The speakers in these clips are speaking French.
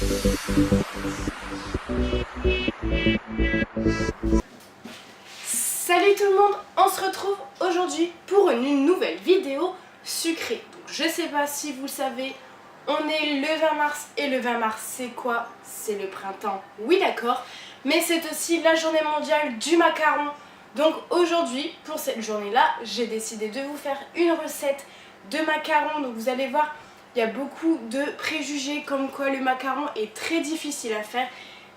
Salut tout le monde, on se retrouve aujourd'hui pour une nouvelle vidéo sucrée. Donc, je sais pas si vous le savez, on est le 20 mars et le 20 mars c'est quoi? C'est le printemps, oui d'accord, mais c'est aussi la journée mondiale du macaron. Donc aujourd'hui, pour cette journée-là, j'ai décidé de vous faire une recette de macaron. Donc vous allez voir, il y a beaucoup de préjugés comme quoi le macaron est très difficile à faire.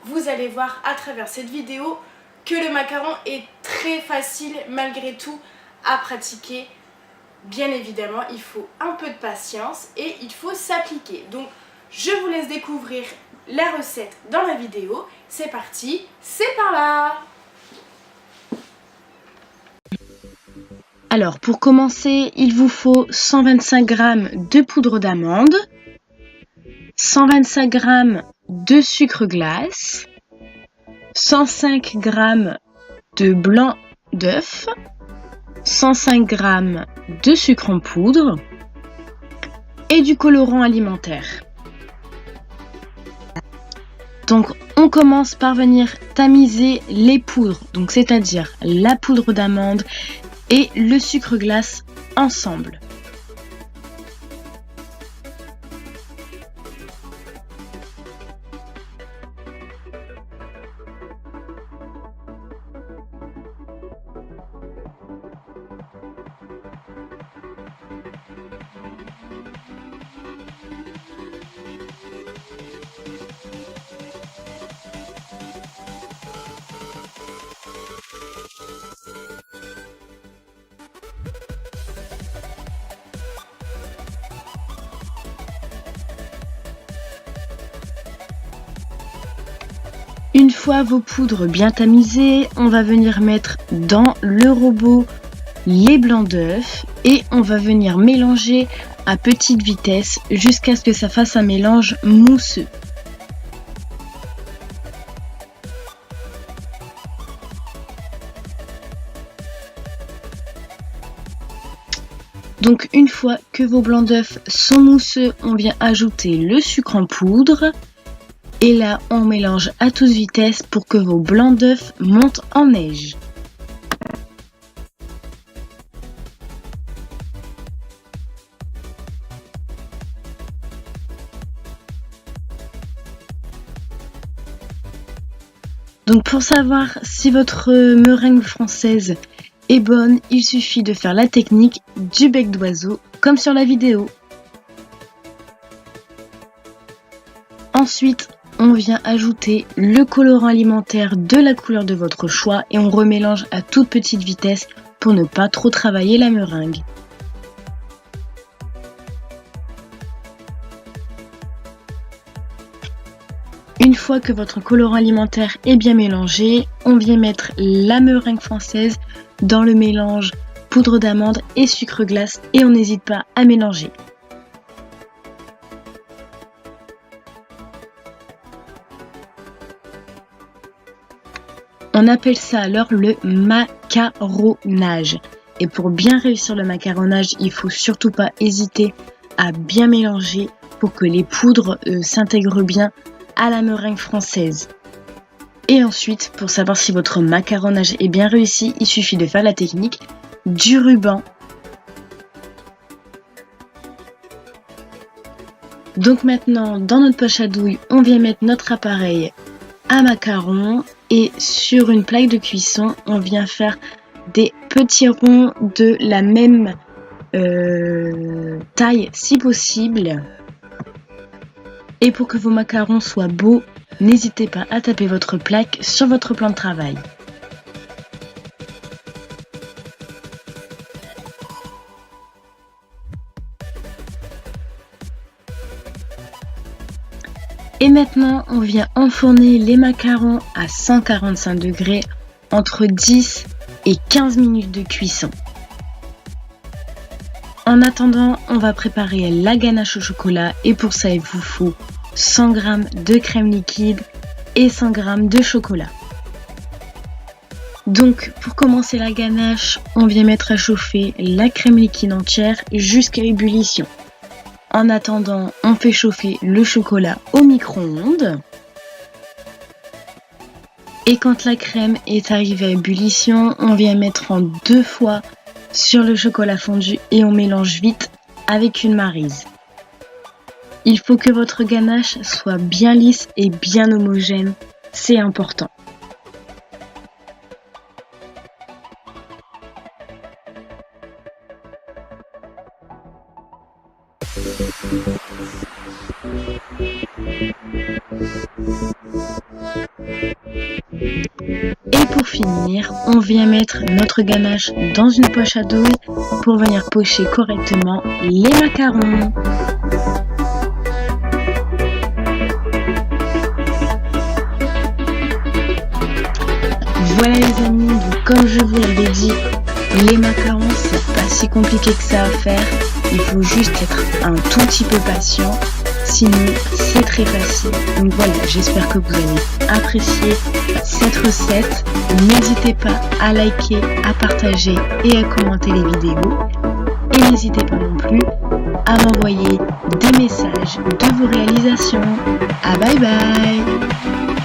Vous allez voir à travers cette vidéo que le macaron est très facile malgré tout à pratiquer. Bien évidemment, il faut un peu de patience et il faut s'appliquer. Donc, je vous laisse découvrir la recette dans la vidéo. C'est parti, c'est par là! Alors, pour commencer, il vous faut 125 g de poudre d'amande, 125 g de sucre glace, 105 g de blanc d'œuf, 105 g de sucre en poudre et du colorant alimentaire. Donc on commence par venir tamiser les poudres, donc c'est-à-dire la poudre d'amande et le sucre glace ensemble. Une fois vos poudres bien tamisées, on va venir mettre dans le robot les blancs d'œufs et on va venir mélanger à petite vitesse jusqu'à ce que ça fasse un mélange mousseux. Donc une fois que vos blancs d'œufs sont mousseux, on vient ajouter le sucre en poudre. Et là, on mélange à toute vitesse pour que vos blancs d'œufs montent en neige. Donc pour savoir si votre meringue française est bonne, il suffit de faire la technique du bec d'oiseau comme sur la vidéo. Ensuite, on vient ajouter le colorant alimentaire de la couleur de votre choix et on remélange à toute petite vitesse pour ne pas trop travailler la meringue. Une fois que votre colorant alimentaire est bien mélangé, on vient mettre la meringue française dans le mélange poudre d'amande et sucre glace et on n'hésite pas à mélanger. On appelle ça alors le macaronnage. Et pour bien réussir le macaronnage, il ne faut surtout pas hésiter à bien mélanger pour que les poudres s'intègrent bien à la meringue française. Et ensuite, pour savoir si votre macaronnage est bien réussi, il suffit de faire la technique du ruban. Donc maintenant, dans notre poche à douille, on vient mettre notre appareil à macarons et sur une plaque de cuisson, on vient faire des petits ronds de la même taille si possible. Et pour que vos macarons soient beaux, n'hésitez pas à taper votre plaque sur votre plan de travail. Et maintenant, on vient enfourner les macarons à 145 degrés entre 10 et 15 minutes de cuisson. En attendant, on va préparer la ganache au chocolat et pour ça, il vous faut 100 g de crème liquide et 100 g de chocolat. Donc, pour commencer la ganache, on vient mettre à chauffer la crème liquide entière jusqu'à ébullition. En attendant, on fait chauffer le chocolat au micro-ondes. Et quand la crème est arrivée à ébullition, on vient mettre en 2 fois sur le chocolat fondu et on mélange vite avec une maryse. Il faut que votre ganache soit bien lisse et bien homogène, c'est important. Et pour finir, on vient mettre notre ganache dans une poche à douille pour venir pocher correctement les macarons. Voilà les amis, donc comme je vous l'avais dit, les macarons c'est pas si compliqué que ça à faire, il faut juste être un tout petit peu patient, sinon c'est très facile. Donc voilà, j'espère que vous avez apprécié cette recette. N'hésitez pas à liker, à partager et à commenter les vidéos. Et n'hésitez pas non plus à m'envoyer des messages de vos réalisations. Bye bye!